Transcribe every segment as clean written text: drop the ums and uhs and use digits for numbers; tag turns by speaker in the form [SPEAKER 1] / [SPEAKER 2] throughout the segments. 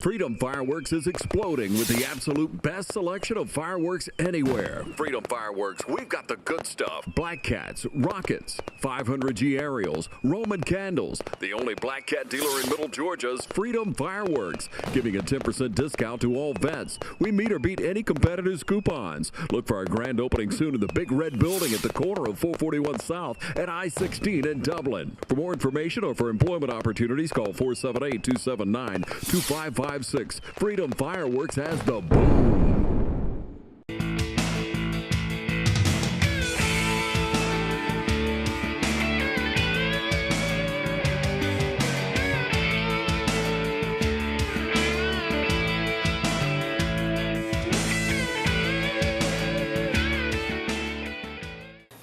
[SPEAKER 1] Freedom Fireworks is exploding with the absolute best selection of fireworks anywhere. Freedom Fireworks, we've got the good stuff. Black Cats, rockets, 500G aerials, Roman candles. The only Black Cat dealer in Middle Georgia's Freedom Fireworks, giving a 10% discount to all vets. We meet or beat any competitor's coupons. Look for our grand opening soon in the big red building at the corner of 441 South and I-16 in Dublin. For more information or for employment opportunities, call 478-279-2556. Freedom Fireworks has the boom.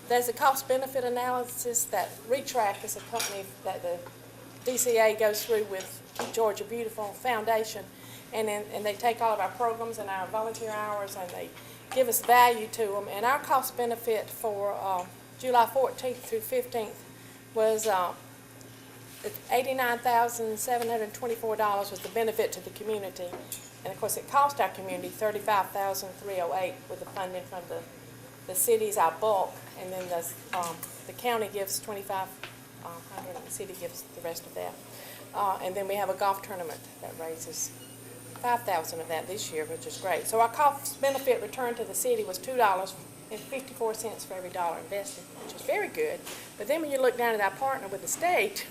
[SPEAKER 2] There's a cost-benefit analysis that Retrack is a company that the DCA goes through with Keep Georgia Beautiful Foundation, and they take all of our programs and our volunteer hours and they give us value to them. And our cost-benefit for July 14th through 15th was $89,724 was the benefit to the community. And of course it cost our community $35,308 with the funding from the city's our bulk, and then the county gives $2,500 and the city gives the rest of that. And then we have a golf tournament that raises $5,000 of that this year, which is great. So our cost benefit return to the city was $2.54 for every dollar invested, which is very good. But then when you look down at our partner with the state,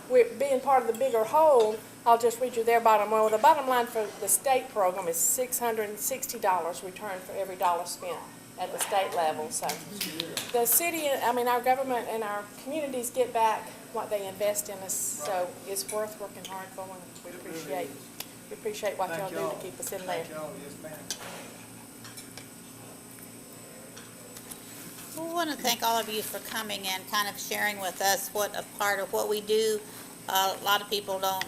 [SPEAKER 2] we're being part of the bigger whole. I'll just read you their bottom line. Well, the bottom line for the state program is $660 return for every dollar spent at the state level. So the city, our government and our communities get back what they invest in us, so it's worth working hard for, and we appreciate what y'all do to keep us in there.
[SPEAKER 3] Thank y'all. Yes, ma'am.
[SPEAKER 4] We want to thank all of you for coming and kind of sharing with us what a part of what we do. A lot of people don't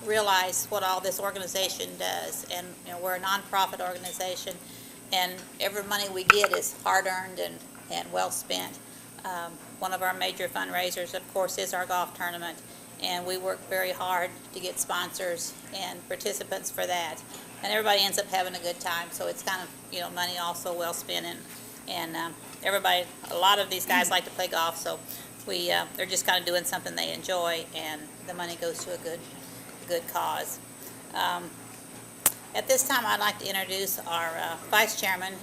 [SPEAKER 4] realize what all this organization does, and we're a nonprofit organization, and every money we get is hard-earned and well spent. One of our major fundraisers, of course, is our golf tournament, and we work very hard to get sponsors and participants for that. And everybody ends up having a good time, so it's kind of, money also well spent. And everybody, a lot of these guys like to play golf, so they're just kind of doing something they enjoy, and the money goes to a good cause. At this time, I'd like to introduce our vice chairman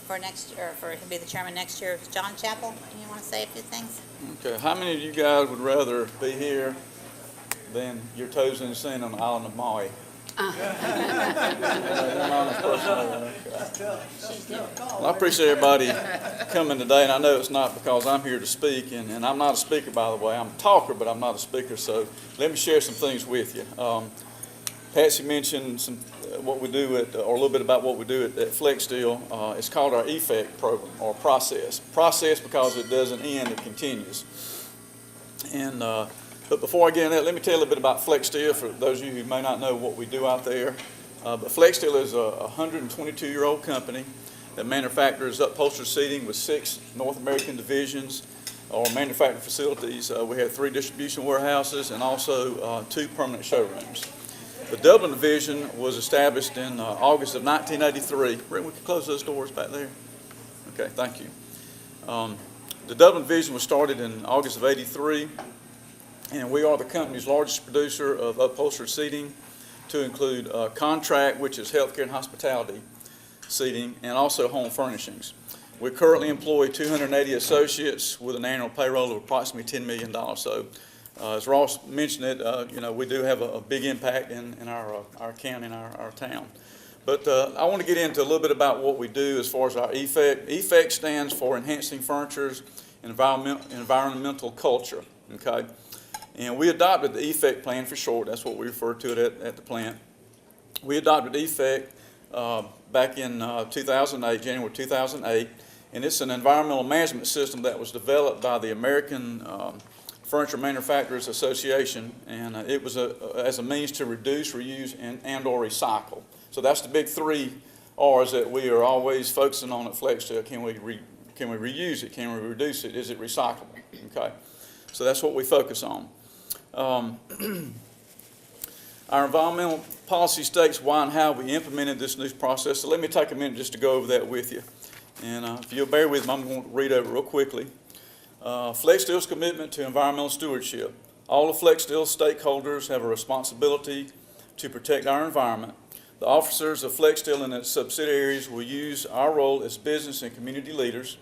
[SPEAKER 4] for next year, he'll be the chairman next year, John Chappell. You want to say a few things?
[SPEAKER 5] Okay, how many of you guys would rather be here than your toes in the sand on the island of Maui? One honest person over there. Well, I appreciate everybody coming today, and I know it's not because I'm here to speak, and I'm not a speaker, by the way. I'm a talker, but I'm not a speaker, so let me share some things with you. Patsy mentioned what we do or a little bit about what we do at Flexsteel. It's called our EFFECT program, or process. Process because it doesn't end, it continues. And but before I get into that, let me tell you a little bit about Flexsteel for those of you who may not know what we do out there. But Flexsteel is a 122-year-old company that manufactures upholstered seating with 6 North American divisions or manufacturing facilities. We have 3 distribution warehouses and also 2 permanent showrooms. The Dublin division was established in August of 1983. Rick, we can close those doors back there. Okay, thank you. The Dublin division was started in August of '83, and we are the company's largest producer of upholstered seating, to include contract, which is healthcare and hospitality seating, and also home furnishings. We currently employ 280 associates with an annual payroll of approximately $10 million. So. As Ross mentioned it, we do have a big impact in our county and our town. But I want to get into a little bit about what we do as far as our EFFECT. EFFECT stands for Enhancing Furniture's Environmental Culture, okay? And we adopted the EFFECT plan for short. That's what we refer to it at the plant. We adopted EFFECT back in 2008, January 2008, and it's an environmental management system that was developed by the American Furniture Manufacturers Association, and it was as a means to reduce, reuse, and or recycle. So that's the big 3 R's that we are always focusing on at Flexsteel. Can we reuse it? Can we reduce it? Is it recyclable? Okay, so that's what we focus on. Our environmental policy states why and how we implemented this new process. So let me take a minute just to go over that with you. And if you'll bear with me, I'm going to read over it real quickly. Flexsteel's commitment to environmental stewardship. All of Flexsteel's stakeholders have a responsibility to protect our environment. The officers of Flexsteel and its subsidiaries will use our role as business and community leaders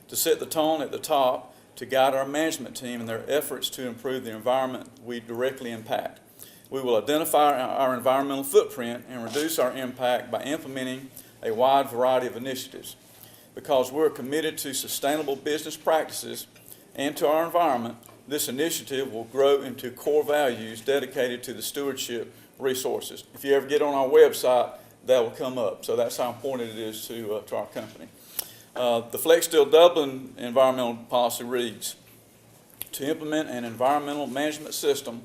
[SPEAKER 5] to set the tone at the top to guide our management team in their efforts to improve the environment we directly impact. We will identify our environmental footprint and reduce our impact by implementing a wide variety of initiatives. Because we're committed to sustainable business practices and to our environment, this initiative will grow into core values dedicated to the stewardship resources. If you ever get on our website, that will come up. So that's how important it is to our company. The Flexsteel Dublin environmental policy reads, to implement an environmental management system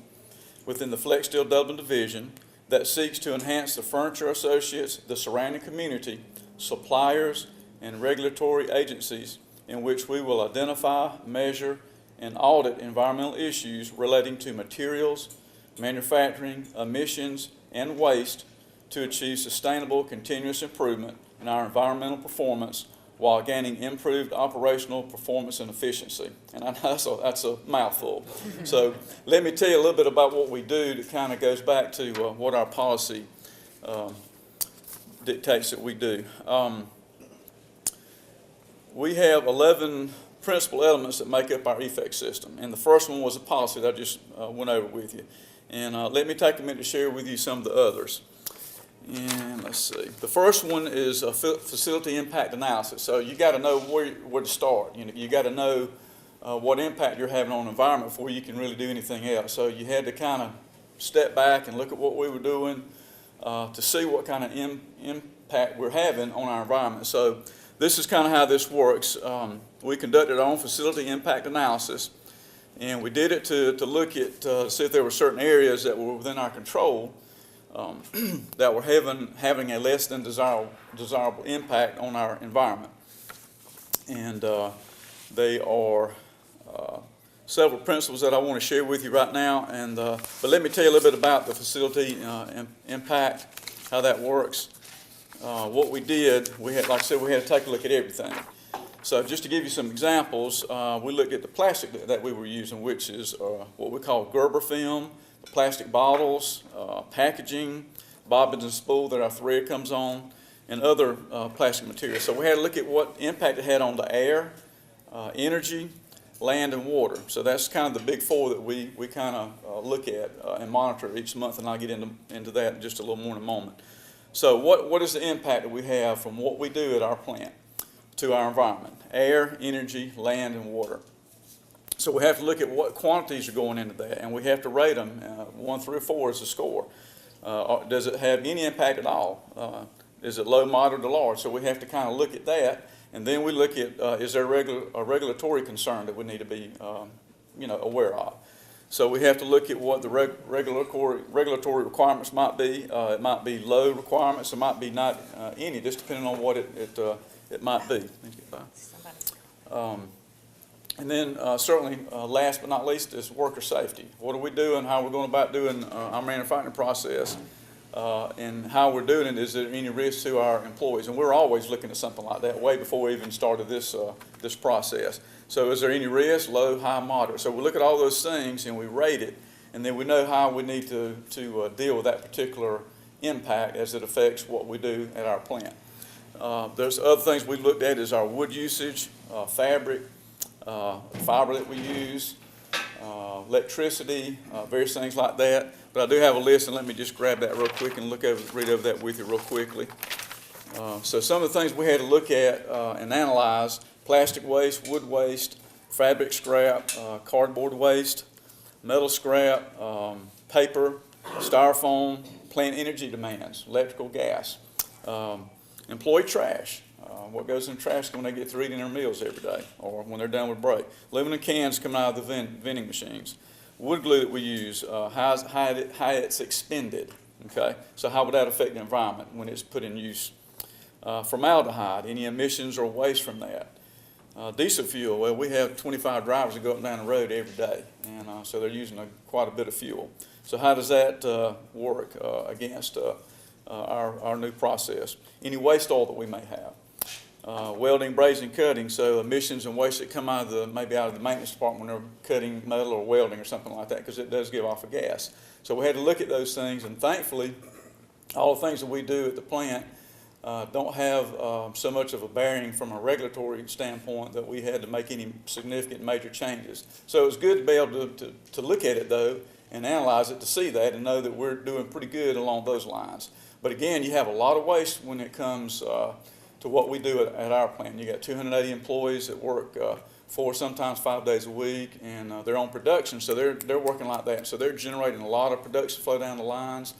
[SPEAKER 5] within the Flexsteel Dublin division that seeks to enhance the furniture associates, the surrounding community, suppliers, and regulatory agencies in which we will identify, measure, and audit environmental issues relating to materials, manufacturing, emissions, and waste to achieve sustainable continuous improvement in our environmental performance while gaining improved operational performance and efficiency. And I know that's a mouthful. So let me tell you a little bit about what we do that kind of goes back to what our policy dictates that we do. We have 11 principal elements that make up our effect system. And the first one was a policy that I just went over with you. And let me take a minute to share with you some of the others. And let's see. The first one is a facility impact analysis. So you got to know where to start. You got to know what impact you're having on the environment before you can really do anything else. So you had to kind of step back and look at what we were doing to see what kind of impact we're having on our environment. So this is kind of how this works. We conducted our own facility impact analysis, and we did it to look at, see if there were certain areas that were within our control that were having a less than desirable impact on our environment. And they are several principles that I want to share with you right now. And but let me tell you a little bit about the facility impact, how that works. What we did, like I said, we had to take a look at everything. So just to give you some examples, we looked at the plastic that we were using, which is what we call Gerber film, the plastic bottles, packaging, bobbins and spool that our thread comes on, and other plastic materials. So we had to look at what impact it had on the air, energy, land, and water. So that's kind of the big four that we kind of look at and monitor each month, and I'll get into that in just a little more in a moment. So what is the impact that we have from what we do at our plant to our environment? Air, energy, land, and water. So we have to look at what quantities are going into that, and we have to rate them. 1 through 4 is the score. Does it have any impact at all? Is it low, moderate, or large? So we have to kind of look at that, and then we look at is there a regulatory concern that we need to be aware of. So we have to look at what the regulatory requirements might be. It might be low requirements. It might be not any, just depending on what it might be. And then certainly, last but not least, is worker safety. What are we doing? How we're going about doing our manufacturing process, and how we're doing it? Is there any risk to our employees? And we're always looking at something like that way before we even started this process. So is there any risk? Low, high, moderate. So we look at all those things and we rate it, and then we know how we need to deal with that particular impact as it affects what we do at our plant. There's other things we looked at is our wood usage, fabric, fiber that we use, electricity, various things like that. But I do have a list, and let me just grab that real quick and read over that with you real quickly. So some of the things we had to look at and analyze: plastic waste, wood waste, fabric scrap, cardboard waste, metal scrap, paper, styrofoam, plant energy demands, electrical, gas, employee trash. What goes in the trash when they get through eating their meals every day or when they're done with break. Aluminum cans coming out of the vending machines. Wood glue that we use, how it's expended. Okay, so how would that affect the environment when it's put in use? Formaldehyde, any emissions or waste from that. Diesel fuel, well, we have 25 drivers that go up and down the road every day, and so they're using quite a bit of fuel. So how does that work against our new process? Any waste oil that we may have. Welding, brazing, cutting, so emissions and waste that come out of maybe out of the maintenance department when they're cutting metal or welding or something like that, because it does give off a gas. So we had to look at those things, and thankfully, all the things that we do at the plant don't have so much of a bearing from a regulatory standpoint that we had to make any significant major changes. So it was good to be able to look at it, though, and analyze it to see that and know that we're doing pretty good along those lines. But again, you have a lot of waste when it comes to what we do at our plant. You got 280 employees that work 4, sometimes 5 days a week, and they're on production, so they're working like that. So they're generating a lot of production flow down the lines,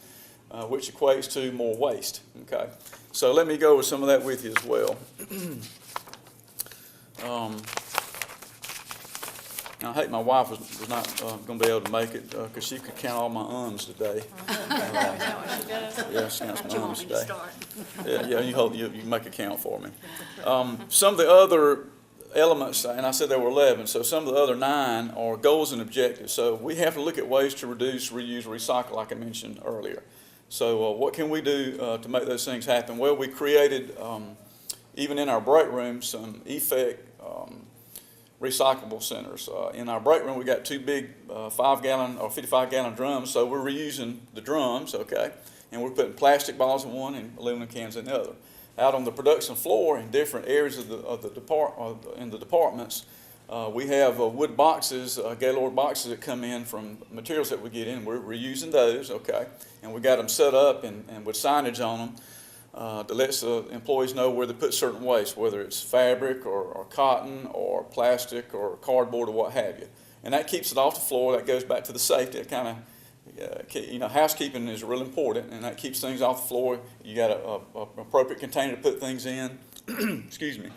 [SPEAKER 5] which equates to more waste. Okay, so let me go over some of that with you as well. I hate my wife was not going to be able to make it because she could count all my ums today. Yeah, she counts my ums today. Yeah, you make a count for me. Some of the other elements, and I said there were 11, so some of the other 9 are goals and objectives. So we have to look at ways to reduce, reuse, recycle, like I mentioned earlier. So what can we do to make those things happen? Well, we created, even in our break room, some effect recyclable centers. In our break room, we got 2 big 5-gallon or 55-gallon drums, so we're reusing the drums, okay, and we're putting plastic bottles in one and aluminum cans in the other. Out on the production floor in different areas of the departments, we have wood boxes, Gaylord boxes that come in from materials that we get in. We're reusing those, okay, and we got them set up and with signage on them to let the employees know where to put certain waste, whether it's fabric or cotton or plastic or cardboard or what have you. And that keeps it off the floor. That goes back to the safety. It kind of, housekeeping is real important, and that keeps things off the floor. You got an appropriate container to put things in. Excuse me.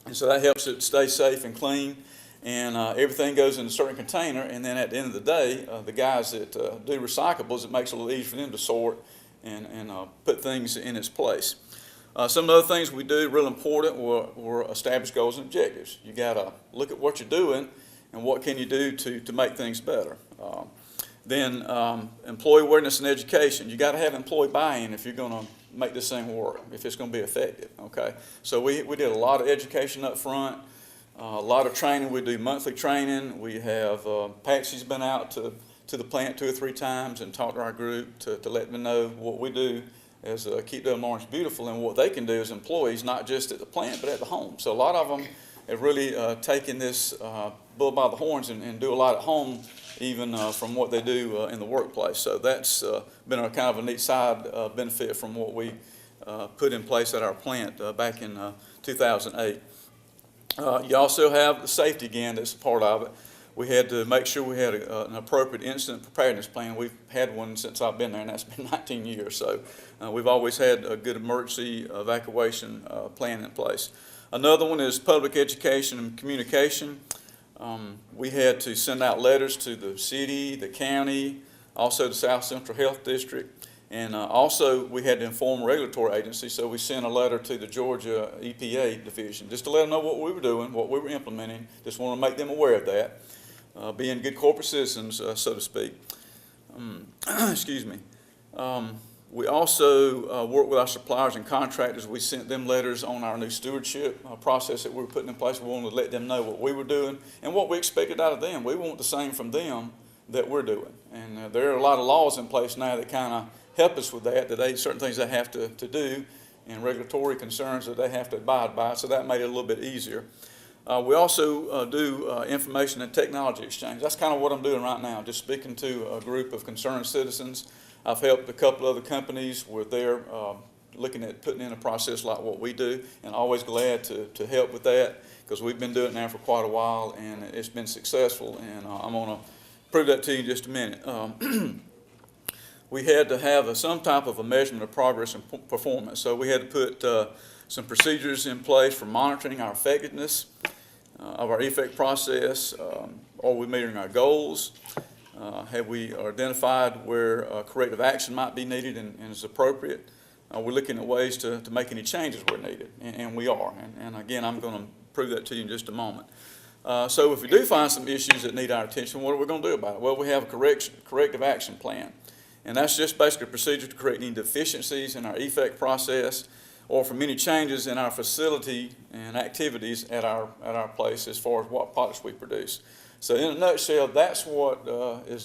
[SPEAKER 5] And so that helps it stay safe and clean. And everything goes in a certain container. And then at the end of the day, the guys that do recyclables, it makes it a little easier for them to sort and put things in its place. Some of the other things we do, real important, were establish goals and objectives. You got to look at what you're doing and what can you do to make things better. Then employee awareness and education. You got to have employee buy-in if you're going to make this thing work, if it's going to be effective. Okay, so we did a lot of education up front, a lot of training. We do monthly training. We have Patsy's been out to the plant 2 or 3 times and talk to our group to let them know what we do as Keep Dublin Orange Beautiful and what they can do as employees, not just at the plant but at the home. So a lot of them have really taken this bull by the horns and do a lot at home, even from what they do in the workplace. So that's been a kind of a neat side benefit from what we put in place at our plant back in 2008. You also have the safety again that's a part of it. We had to make sure we had an appropriate incident preparedness plan. We've had one since I've been there, and that's been 19 years. So we've always had a good emergency evacuation plan in place. Another one is public education and communication. We had to send out letters to the city, the county, also the South Central Health District, and also we had to inform regulatory agencies. So we sent a letter to the Georgia EPA division just to let them know what we were doing, what we were implementing. Just want to make them aware of that. Being good corporate citizens, so to speak. Excuse me. We also work with our suppliers and contractors. We sent them letters on our new stewardship process that we were putting in place. We wanted to let them know what we were doing and what we expected out of them. We want the same from them that we're doing. And there are a lot of laws in place now that kind of help us with that, certain things they have to do and regulatory concerns that they have to abide by, so that made it a little bit easier. We also do information and technology exchange. That's kind of what I'm doing right now, just speaking to a group of concerned citizens. I've helped a couple other companies with their looking at putting in a process like what we do, and always glad to help with that because we've been doing it now for quite a while and it's been successful, and I'm going to prove that to you in just a minute. We had to have some type of a measurement of progress and performance, so we had to put some procedures in place for monitoring our effectiveness of our effect process. Are we meeting our goals? Have we identified where corrective action might be needed and is appropriate? We're looking at ways to make any changes where needed, and we are. And again, I'm going to prove that to you in just a moment. So if we do find some issues that need our attention, what are we going to do about it? Well, we have a corrective action plan. And that's just basically a procedure to correct any deficiencies in our effect process or from any changes in our facility and activities at our place as far as what products we produce. So in a nutshell, that's what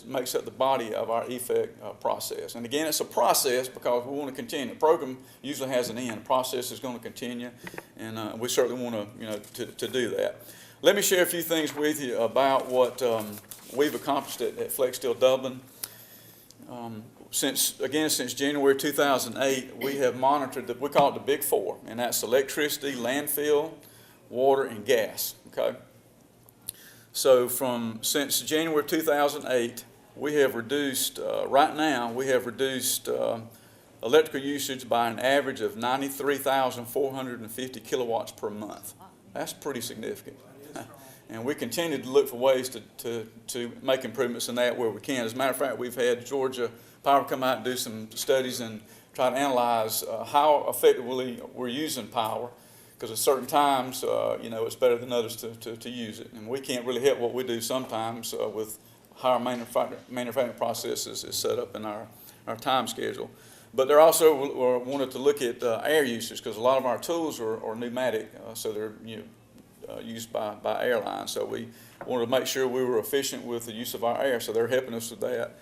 [SPEAKER 5] makes up the body of our effect process. And again, it's a process because we want to continue. The program usually has an end. The process is going to continue, and we certainly want to do that. Let me share a few things with you about what we've accomplished at Flexsteel Dublin. Since January 2008, we have monitored, we call it the Big Four, and that's electricity, landfill, water, and gas, okay? So since January 2008, we have reduced, right now, we have reduced electrical usage by an average of 93,450 kilowatts per month. That's pretty significant. And we continue to look for ways to make improvements in that where we can. As a matter of fact, we've had Georgia Power come out and do some studies and try to analyze how effectively we're using power, because at certain times, it's better than others to use it. And we can't really help what we do sometimes with how our manufacturing process is set up in our time schedule. But they're also wanted to look at air usage, because a lot of our tools are pneumatic, so they're used by airlines. So we wanted to make sure we were efficient with the use of our air, so they're helping us with that.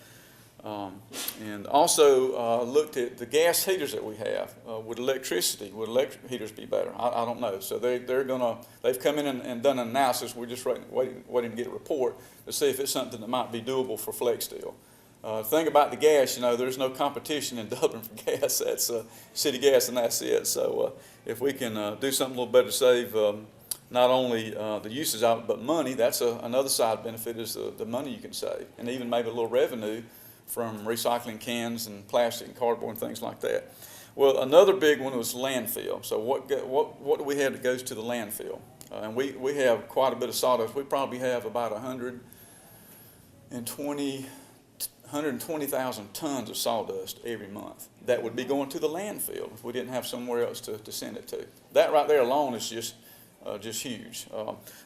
[SPEAKER 5] And also looked at the gas heaters that we have. Would electricity, would electric heaters be better? I don't know. So they've come in and done an analysis. We're just waiting to get a report to see if it's something that might be doable for Flexsteel. The thing about the gas, there's no competition in Dublin for gas. That's city gas, and that's it. So if we can do something a little better to save not only the usage of it, but money, that's another side benefit is the money you can save, and even maybe a little revenue from recycling cans and plastic and cardboard and things like that. Well, another big one was landfill. So what do we have that goes to the landfill? And we have quite a bit of sawdust. We probably have about 120,000 tons of sawdust every month that would be going to the landfill if we didn't have somewhere else to send it to. That right there alone is just huge.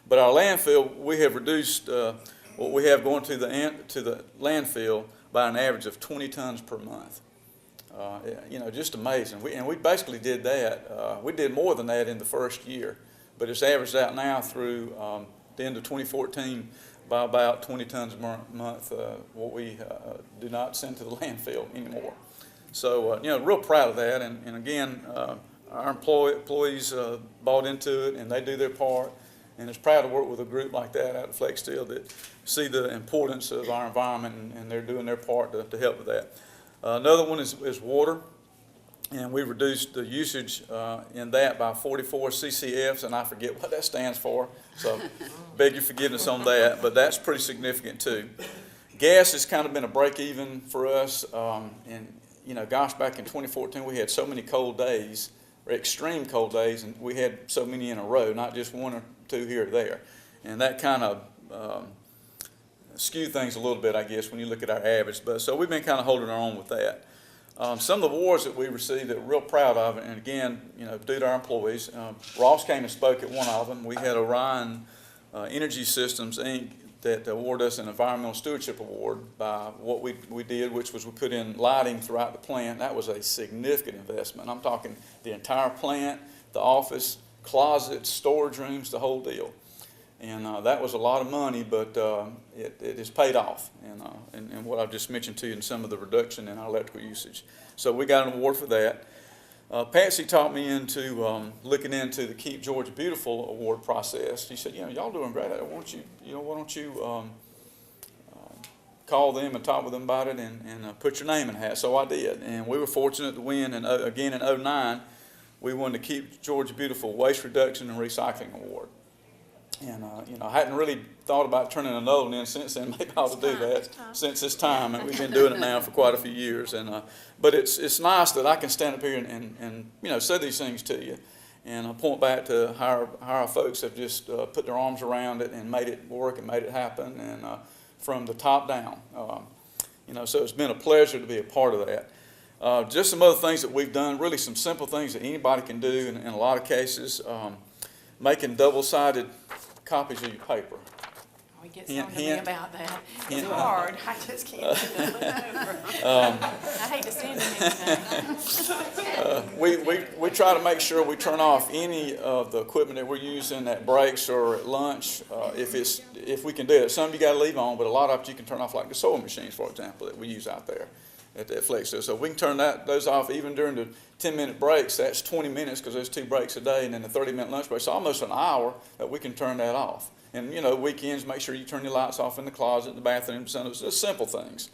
[SPEAKER 5] But our landfill, we have reduced what we have going to the landfill by an average of 20 tons per month. Just amazing. We basically did that. We did more than that in the first year, but it's averaged out now through the end of 2014 by about 20 tons a month, what we do not send to the landfill anymore. So, real proud of that. And again, our employees bought into it, and they do their part. And it's proud to work with a group like that out of Flexsteel that see the importance of our environment, and they're doing their part to help with that. Another one is water, and we reduced the usage in that by 44 CCFs, and I forget what that stands for, so beg your forgiveness on that, but that's pretty significant too. Gas has kind of been a break-even for us, and gosh, back in 2014 we had so many cold days, or extreme cold days, and we had so many in a row, not just one or two here or there. And that kind of skewed things a little bit, I guess, when you look at our average. But so we've been kind of holding our own with that. Some of the awards that we received that we're real proud of, and again, due to our employees, Ross came and spoke at one of them. We had Orion Energy Systems, Inc., that awarded us an Environmental Stewardship Award by what we did, which was we put in lighting throughout the plant. That was a significant investment. I'm talking the entire plant, the office, closets, storage rooms, the whole deal. And that was a lot of money, but it has paid off. And what I've just mentioned to you in some of the reduction in our electrical usage. So we got an award for that. Patsy taught me into looking into the Keep Georgia Beautiful award process. She said, y'all doing great. Why don't you call them and talk with them about it and put your name in the hat. So I did. And we were fortunate to win. And again, in 2009, we won the Keep Georgia Beautiful Waste Reduction and Recycling Award. And, I hadn't really thought about turning another one in since then. Maybe I ought to do that since this time. And we've been doing it now for quite a few years. And, but it's nice that I can stand up here and say these things to you. And I point back to how our folks have just put their arms around it and made it work and made it happen, and from the top down. So it's been a pleasure to be a part of that. Just some other things that we've done, really some simple things that anybody can do in a lot of cases. Making double-sided copies of your paper.
[SPEAKER 3] We get
[SPEAKER 5] Hint,
[SPEAKER 3] something to me
[SPEAKER 5] hint.
[SPEAKER 3] about that. It's
[SPEAKER 5] Hint.
[SPEAKER 3] hard. I just can't do it over. I hate to send them anything.
[SPEAKER 5] We try to make sure we turn off any of the equipment that we're using at breaks or at lunch, if we can do it. Some you got to leave on, but a lot of it you can turn off, like the sewing machines, for example, that we use out there at Flexsteel. So we can turn those off even during the 10-minute breaks. That's 20 minutes because there's 2 breaks a day, and then the 30-minute lunch break. So almost an hour that we can turn that off. And, weekends, make sure you turn your lights off in the closet, in the bathroom, so it's just simple things.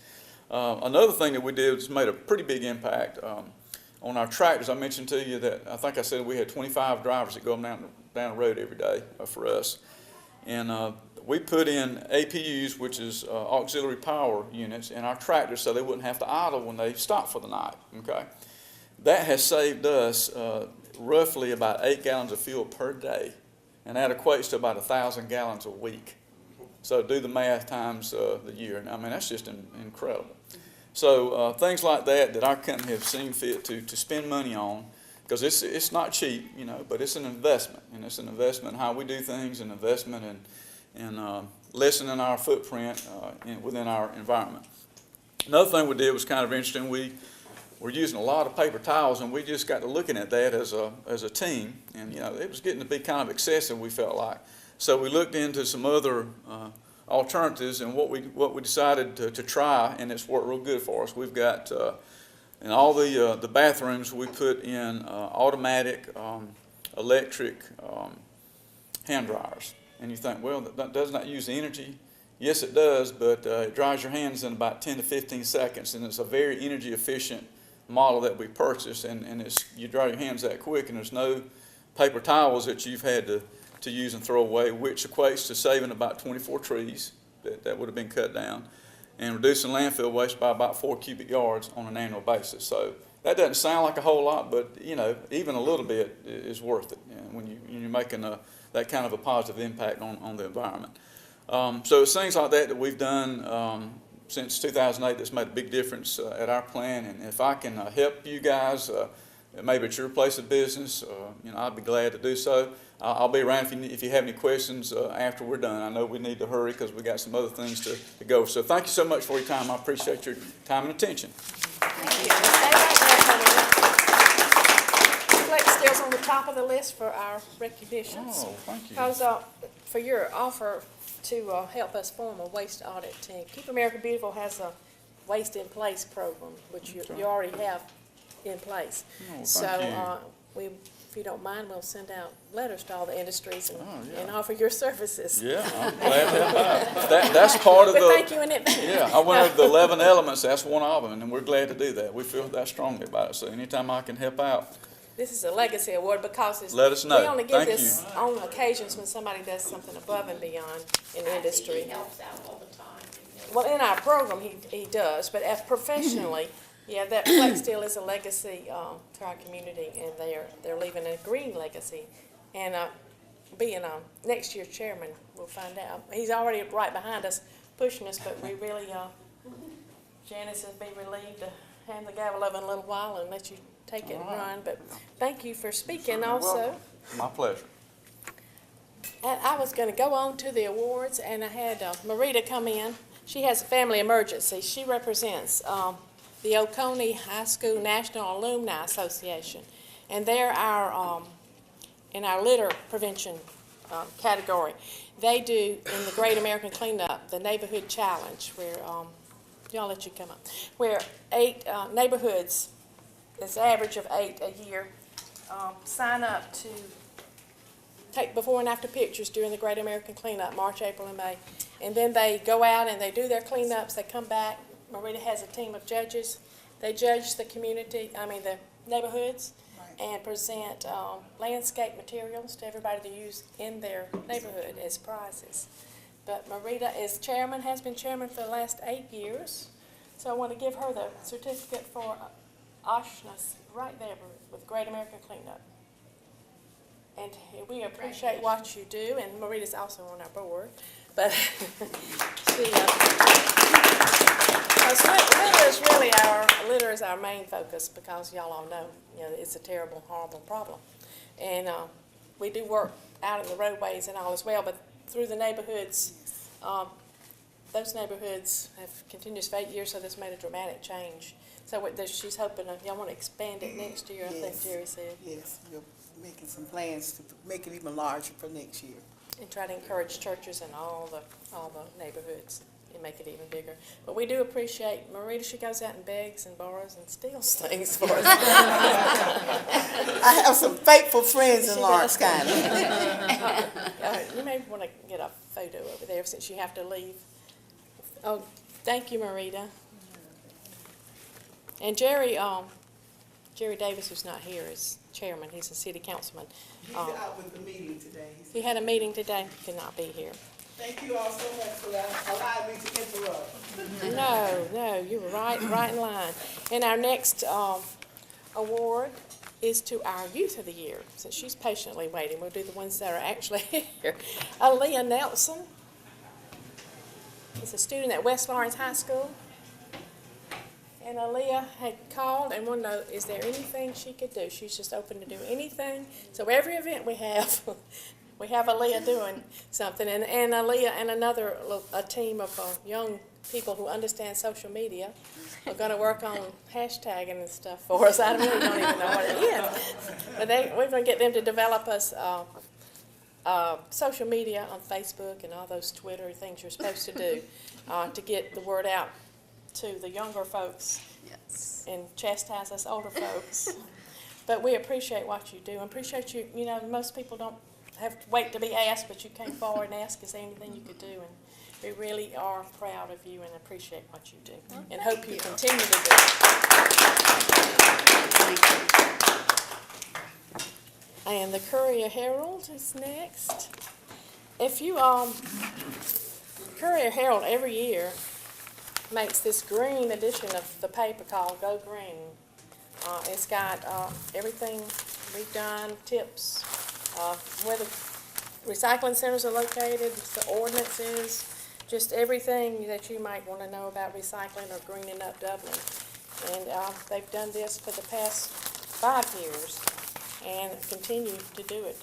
[SPEAKER 5] Another thing that we did was made a pretty big impact on our tractors. I mentioned to you that I think I said we had 25 drivers that go down the road every day for us. And we put in APUs, which is auxiliary power units, in our tractors so they wouldn't have to idle when they stop for the night, okay? That has saved us roughly about 8 gallons of fuel per day. And that equates to about 1,000 gallons a week. So do the math times the year. And I mean, that's just incredible. So things like that our company have seen fit to spend money on, because it's not cheap, but it's an investment. And it's an investment in how we do things, an investment in lessening our footprint within our environment. Another thing we did was kind of interesting. We're using a lot of paper towels, and we just got to looking at that as a team, and it was getting to be kind of excessive, we felt like. So we looked into some other alternatives, and what we decided to try, and it's worked real good for us. We've got in all the bathrooms we put in automatic electric hand dryers, and you think, well, that does not use energy. Yes, it does, but it dries your hands in about 10 to 15 seconds, and it's a very energy efficient model that we purchased, and you dry your hands that quick, and there's no paper towels that you've had to use and throw away, which equates to saving about 24 trees that would have been cut down, and reducing landfill waste by about 4 cubic yards on an annual basis. So that doesn't sound like a whole lot, but even a little bit is worth it when you're making that kind of a positive impact on the environment. So it's things like that we've done since 2008 that's made a big difference at our plant, and if I can help you guys, maybe at your place of business, I'd be glad to do so. I'll be around if you have any questions after we're done. I know we need to hurry because we got some other things to go. So thank you so much for your time. I appreciate your time and attention.
[SPEAKER 2] Thank you. Stay right there, Tony. Flexsteel's on the top of the list for our recognitions.
[SPEAKER 5] Oh, thank you.
[SPEAKER 2] Because for your offer to help us form a waste audit team. Keep America Beautiful has a waste in place program, which you already have in place.
[SPEAKER 5] Oh,
[SPEAKER 2] so if you don't mind, we'll send out letters to all the industries and offer your services.
[SPEAKER 5] Yeah, I'm glad to help out. That's part of
[SPEAKER 2] But thank you in advance.
[SPEAKER 5] Yeah, I went over the 11 elements. That's one of them, and we're glad to do that. We feel that strongly about it. So anytime I can help out.
[SPEAKER 2] This is a legacy award because
[SPEAKER 5] Let us know.
[SPEAKER 2] we only give
[SPEAKER 5] Thank
[SPEAKER 2] this on occasions when somebody does something above and beyond in industry.
[SPEAKER 3] He helps out all the time.
[SPEAKER 2] Well, in our program, he does, but as professionally, that Flexsteel is a legacy to our community, and they're leaving a green legacy. And being next year's chairman, we'll find out. He's already right behind us, pushing us, but we really, Janice will be relieved to hand the gavel over in a little while and let you take it and run. But thank you for speaking also.
[SPEAKER 5] My pleasure.
[SPEAKER 2] And I was going to go on to the awards, and I had Marita come in. She has a family emergency. She represents the Oconee High School National Alumni Association, and they're in our litter prevention category. They do in the Great American Cleanup, the Neighborhood Challenge, where y'all let you come up, where 8 neighborhoods, it's an average of 8 a year, sign up to take before and after pictures during the Great American Cleanup, March, April, and May. And then they go out and they do their cleanups. They come back. Marita has a team of judges. They judge the the neighborhoods, and present landscape materials to everybody to use in their neighborhood as prizes. But Marita has been chairman for the last 8 years. So I want to give her the certificate for Oshness right there with Great American Cleanup. And we appreciate what you do, and Marita's also on our board. But litter is our main focus, because y'all all know, it's a terrible, horrible problem. And we do work out in the roadways and all as well, but through the neighborhoods. Those neighborhoods have continued for 8 years, so this made a dramatic change. So she's hoping, y'all want to expand it next year, I think Jerry said.
[SPEAKER 6] Yes, we're making some plans to make it even larger for next year.
[SPEAKER 2] And try to encourage churches in all the neighborhoods and make it even bigger. But we do appreciate Marita. She goes out and begs and borrows and steals things for us.
[SPEAKER 6] I have some faithful friends in
[SPEAKER 2] She
[SPEAKER 6] Lawrence
[SPEAKER 2] does.
[SPEAKER 6] County.
[SPEAKER 2] You may want to get a photo over there since you have to leave. Oh, thank you, Marita. And Jerry Davis, who's not here, is chairman. He's a city councilman.
[SPEAKER 6] He's out with the meeting today.
[SPEAKER 2] He had a meeting today, could not be here.
[SPEAKER 6] Thank you all so much for allowing me to interrupt.
[SPEAKER 2] No, you were right in line. And our next award is to our Youth of the Year. Since she's patiently waiting, we'll do the ones that are actually here. Aaliyah Nelson is a student at West Lawrence High School. And Aaliyah had called and wanted to know, is there anything she could do? She's just open to do anything. So every event we have, we have Aaliyah doing something. And Aaliyah and a team of young people who understand social media are going to work on hashtagging and stuff for us. I really don't even know what it is. But we're going to get them to develop us social media on Facebook and all those Twitter things you're supposed to do to get the word out to the younger folks.
[SPEAKER 7] Yes.
[SPEAKER 2] And chastise us older folks. But we appreciate what you do. And appreciate you. You know, most people don't have to wait to be asked, but you came forward and asked, is there anything you could do? And we really are proud of you and appreciate what you do.
[SPEAKER 7] Well,
[SPEAKER 2] and hope you continue to do it. And the Courier Herald is next. If you, Courier Herald every year makes this green edition of the paper called Go Green. It's got everything we've done, tips, where the recycling centers are located, the ordinances, just everything that you might want to know about recycling or greening up Dublin. And they've done this for the past 5 years and continue to do it.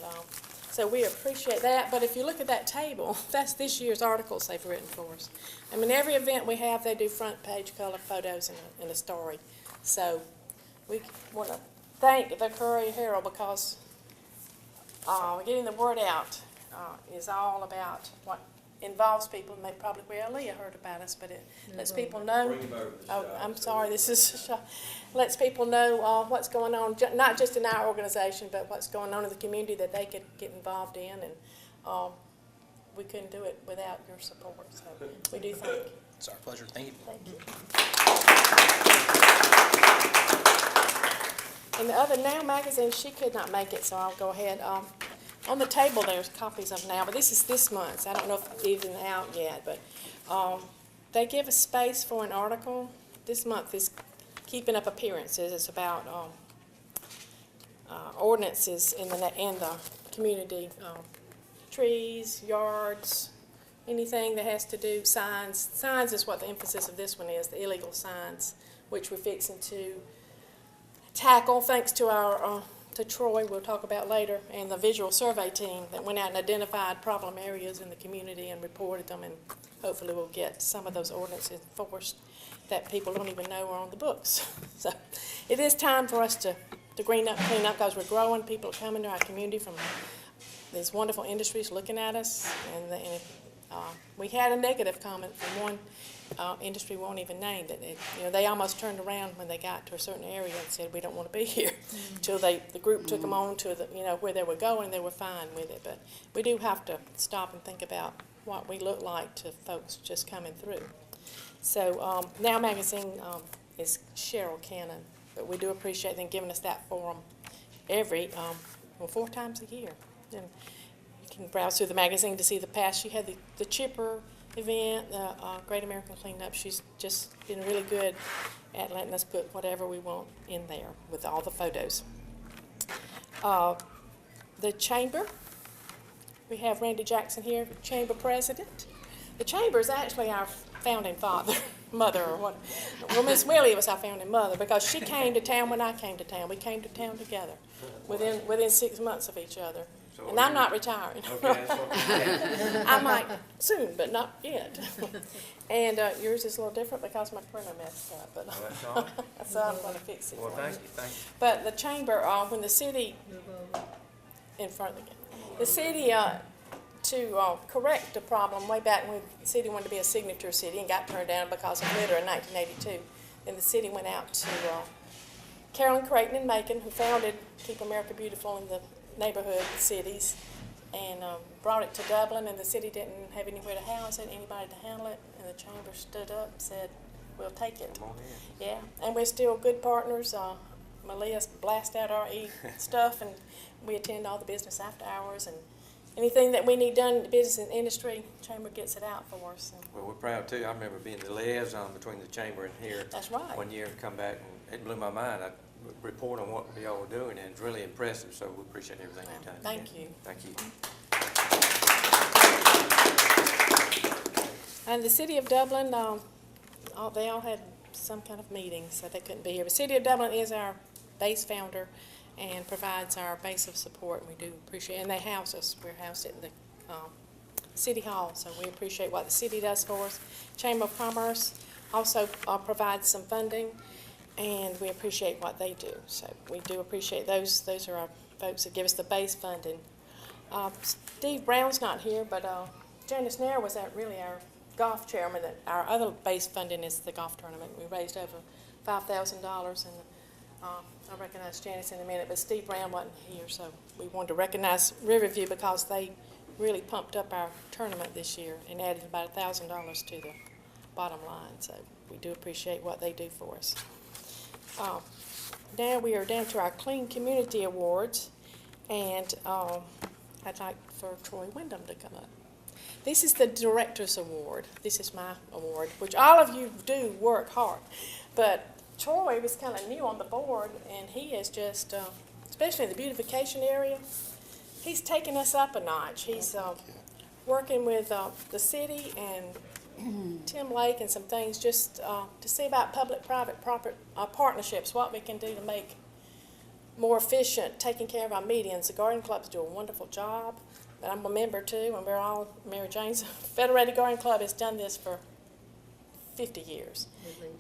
[SPEAKER 2] So we appreciate that. But if you look at that table, that's this year's articles they've written for us. I mean, every event we have, they do front page color photos and a story. So we want to thank the Courier Herald because getting the word out is all about what involves people. Maybe probably where Aaliyah heard about us, but it lets people know. Oh, I'm sorry, this is lets people know what's going on, not just in our organization, but what's going on in the community that they could get involved in. And we couldn't do it without your support. So we do thank you.
[SPEAKER 8] It's our pleasure. Thank you.
[SPEAKER 2] Thank you. And the other Now magazine, she could not make it, so I'll go ahead. On the table there's copies of Now, but this is this month's. I don't know if it's even out yet, but they give a space for an article. This month is Keeping Up Appearances. It's about ordinances in the community, trees, yards, anything that has to do, signs. Signs is what the emphasis of this one is, the illegal signs, which we're fixing to tackle thanks to our to Troy, we'll talk about later, and the visual survey team that went out and identified problem areas in the community and reported them, and hopefully we'll get some of those ordinances enforced that people don't even know are on the books. So it is time for us to clean up, because we're growing. People are coming to our community from these wonderful industries looking at us, and we had a negative comment from one industry won't even name it. They almost turned around when they got to a certain area and said, we don't want to be here. Till the group took them on to where they were going. They were fine with it. But we do have to stop and think about what we look like to folks just coming through. So Now magazine is Cheryl Cannon, but we do appreciate them giving us that forum every 4 times a year. And you can browse through the magazine to see the past. She had the Chipper event, the Great American Cleanup. She's just been really good at letting us put whatever we want in there with all the photos. The Chamber, we have Randy Jackson here, Chamber President. The Chamber is actually our founding mother, or what? Well, Miss Willie was our founding mother because she came to town when I came to town. We came to town together within 6 months of each other.
[SPEAKER 7] So
[SPEAKER 2] And I'm not retiring.
[SPEAKER 7] Okay, that's okay.
[SPEAKER 2] I might soon, but not yet. And yours is a little different because my printer messed up, but
[SPEAKER 7] That's all right.
[SPEAKER 2] so I'm going to fix it.
[SPEAKER 7] Well,
[SPEAKER 2] for you.
[SPEAKER 7] thank you.
[SPEAKER 2] But the chamber, when the city, in front of the city, to correct the problem way back when the city wanted to be a signature city and got turned down because of litter in 1982, then the city went out to Carolyn Creighton and Macon, who founded Keep America Beautiful in the neighborhood cities, and brought it to Dublin, and the city didn't have anywhere to house it, anybody to handle it, and the chamber stood up and said, we'll take it.
[SPEAKER 7] Come on in.
[SPEAKER 2] Yeah, and we're still good partners. Malia blast out our stuff, and we attend all the business after hours, and anything that we need done in the business and industry, chamber gets it out for us. And
[SPEAKER 7] Well, we're proud too. I remember being the liaison between the chamber and here.
[SPEAKER 2] That's right.
[SPEAKER 7] One year and come back, and it blew my mind. I report on what y'all were doing, and it's really impressive, so we appreciate everything you've done.
[SPEAKER 2] Thank you.
[SPEAKER 7] Thank you.
[SPEAKER 2] And the city of Dublin, they all had some kind of meeting, so they couldn't be here. But city of Dublin is our base founder and provides our base of support, and we do appreciate it. And they house us. We're housed at the city hall, so we appreciate what the city does for us. Chamber of Commerce also provides some funding, and we appreciate what they do. So we do appreciate those. Those are our folks that give us the base funding. Steve Brown's not here, but Janice Nair was really our golf chairman. Our other base funding is the golf tournament. We raised over $5,000, and I'll recognize Janice in a minute, but Steve Brown wasn't here, so we wanted to recognize Riverview because they really pumped up our tournament this year and added about $1,000 to the bottom line. So we do appreciate what they do for us. Now we are down to our Clean Community Awards, and I'd like for Troy Wyndham to come up. This is the Director's Award. This is my award, which all of you do work hard. But Troy was kind of new on the board, and he is just, especially in the beautification area, he's taken us up a notch. He's working with the city and Tim Lake and some things just to see about public-private partnerships, what we can do to make more efficient taking care of our medians. The garden clubs do a wonderful job, but I'm a member too, and we're all Mary Jane's. Federated Garden Club has done this for 50 years,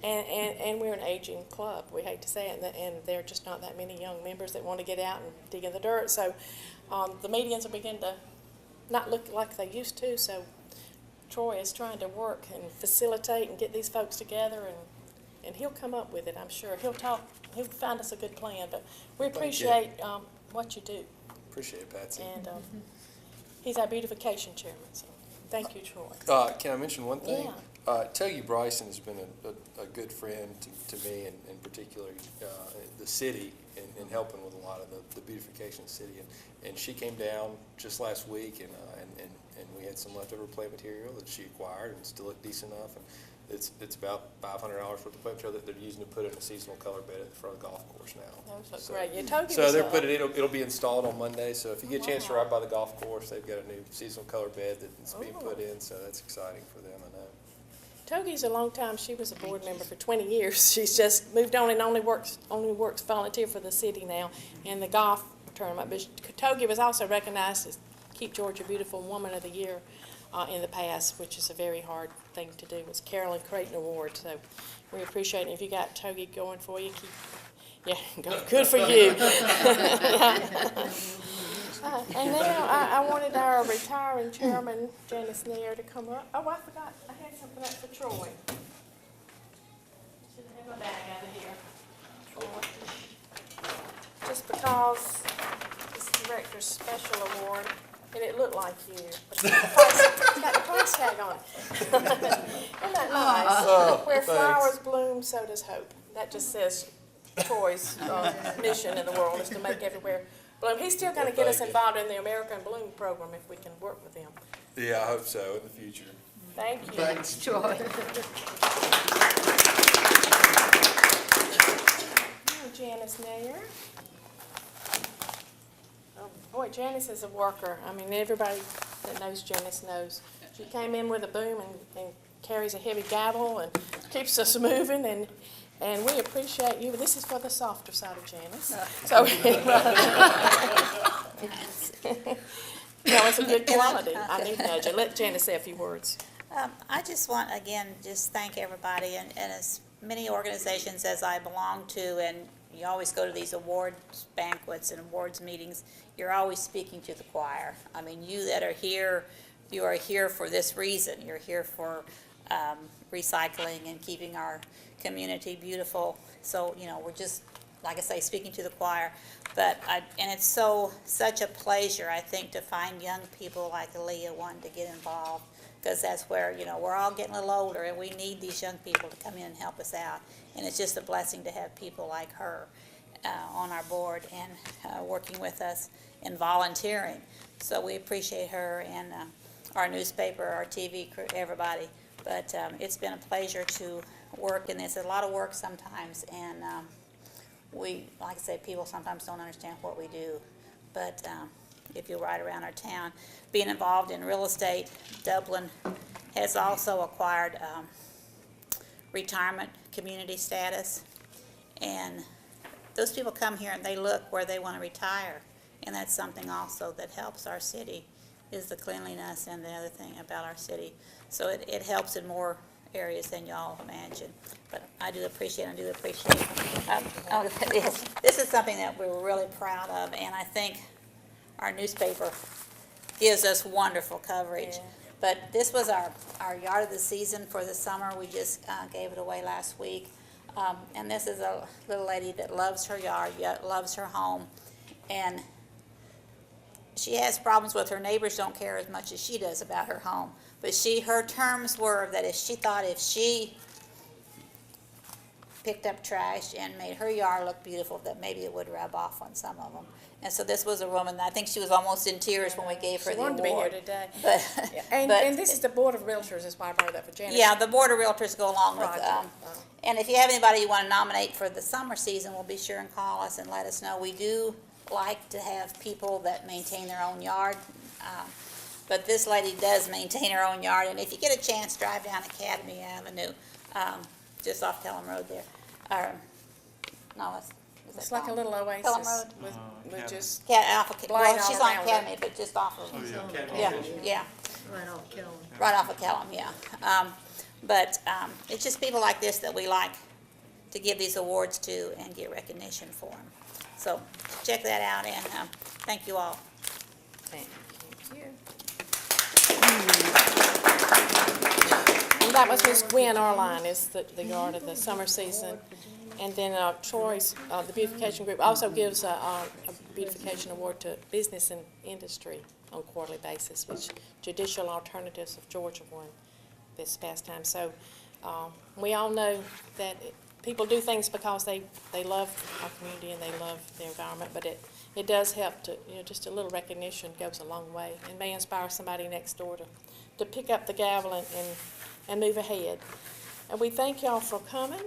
[SPEAKER 2] and we're an aging club. We hate to say it, and there are just not that many young members that want to get out and dig in the dirt. So the medians are beginning to not look like they used to. So Troy is trying to work and facilitate and get these folks together, and he'll come up with it, I'm sure. He'll find us a good plan, but we appreciate what you do.
[SPEAKER 8] Appreciate it, Patsy.
[SPEAKER 2] And he's our beautification chairman, so thank you, Troy.
[SPEAKER 8] Can I mention one thing?
[SPEAKER 2] Yeah.
[SPEAKER 8] Togi Bryson has been a good friend to me, and in particular the city, in helping with a lot of the beautification of the city. And she came down just last week, and we had some leftover plant material that she acquired, and still looked decent enough. And it's about $500 worth of plant material that they're using to put in a seasonal color bed at the front of the golf course now.
[SPEAKER 2] Those look great. Yeah, Togi
[SPEAKER 8] So
[SPEAKER 2] was
[SPEAKER 8] they're putting it'll be installed on Monday. So if you get a chance to ride by the golf course, they've got a new seasonal color bed that's being put in. So that's exciting for them, I know.
[SPEAKER 2] Togi's a long time. She was a board member for 20 years. She's just moved on and only works volunteer for the city now in the golf tournament. But Togi was also recognized as Keep Georgia Beautiful Woman of the Year in the past, which is a very hard thing to do. It was Carolyn Creighton Award. So we appreciate it. If you got Togi going for you, good for you. And now I wanted our retiring chairman, Janice Nair, to come up. Oh, I forgot. I had something up for Troy. Should have had my bag out of here. Just because it's the Director's Special Award, and it looked like you. But it's got the price tag on it. Isn't that nice? Where flowers bloom, so does hope. That just says Troy's mission in the world is to make everywhere bloom. He's still going to get us involved in the American Bloom program if we can work with him.
[SPEAKER 8] Yeah, I hope so in the future.
[SPEAKER 2] Thank you.
[SPEAKER 6] Thanks, Troy.
[SPEAKER 2] Janice Nair. Oh, boy, Janice is a worker. I mean, everybody that knows Janice knows. She came in with a boom and carries a heavy gavel and keeps us moving, and And we appreciate you. This is for the softer side of Janice. So, no, it's a good quality. I need to nudge you. Let Janice say a few words.
[SPEAKER 4] I just want, again, just thank everybody, and as many organizations as I belong to, and you always go to these awards banquets and awards meetings, you're always speaking to the choir. I mean, you that are here, you are here for this reason. You're here for recycling and keeping our community beautiful. So, we're just, like I say, speaking to the choir. And it's such a pleasure, I think, to find young people like Aaliyah wanting to get involved, because that's where, we're all getting a little older, and we need these young people to come in and help us out. And it's just a blessing to have people like her on our board and working with us and volunteering. So we appreciate her and our newspaper, our TV crew, everybody. But it's been a pleasure to work in this. It's a lot of work sometimes, and like I say, people sometimes don't understand what we do. But if you ride around our town, being involved in real estate, Dublin has also acquired retirement community status. And those people come here and they look where they want to retire. And that's something also that helps our city, is the cleanliness and the other thing about our city. So it helps in more areas than y'all imagine. But I do appreciate this is something that we're really proud of, and I think our newspaper gives us wonderful coverage.
[SPEAKER 2] Yeah.
[SPEAKER 4] But this was our yard of the season for the summer. We just gave it away last week. And this is a little lady that loves her yard, loves her home, and she has problems with her neighbors don't care as much as she does about her home. But her terms were that if she picked up trash and made her yard look beautiful, that maybe it would rub off on some of them. And so this was a woman, I think she was almost in tears when we gave her the award.
[SPEAKER 2] She wanted to be here today.
[SPEAKER 4] But,
[SPEAKER 2] And this is the Board of Realtors, is why I brought that for Janice.
[SPEAKER 4] yeah, the Board of Realtors go along with,
[SPEAKER 2] Right.
[SPEAKER 4] and if you have anybody you want to nominate for the summer season, well, be sure and call us and let us know. We do like to have people that maintain their own yard, but this lady does maintain her own yard, and if you get a chance, drive down Academy Avenue, just off Pelham Road there.
[SPEAKER 2] It's like a little
[SPEAKER 4] Pelham
[SPEAKER 2] oasis
[SPEAKER 4] Road?
[SPEAKER 2] with just
[SPEAKER 4] Well, she's on
[SPEAKER 2] around
[SPEAKER 4] Academy,
[SPEAKER 2] it.
[SPEAKER 4] but just off of,
[SPEAKER 6] Yeah.
[SPEAKER 4] yeah.
[SPEAKER 6] Right off Kelly.
[SPEAKER 4] Right off of Kelham, yeah. But it's just people like this that we like to give these awards to and get recognition for them. So check that out, and thank you all.
[SPEAKER 2] Thank you. And that was Miss Gwen Arline, is the yard of the summer season. And then Troy's, the beautification group, also gives a beautification award to business and industry on a quarterly basis, which Judicial Alternatives of Georgia won this past time. So we all know that people do things because they love our community and they love the environment, but it does help to, just a little recognition goes a long way and may inspire somebody next door to pick up the gavel and move ahead. And we thank y'all for coming.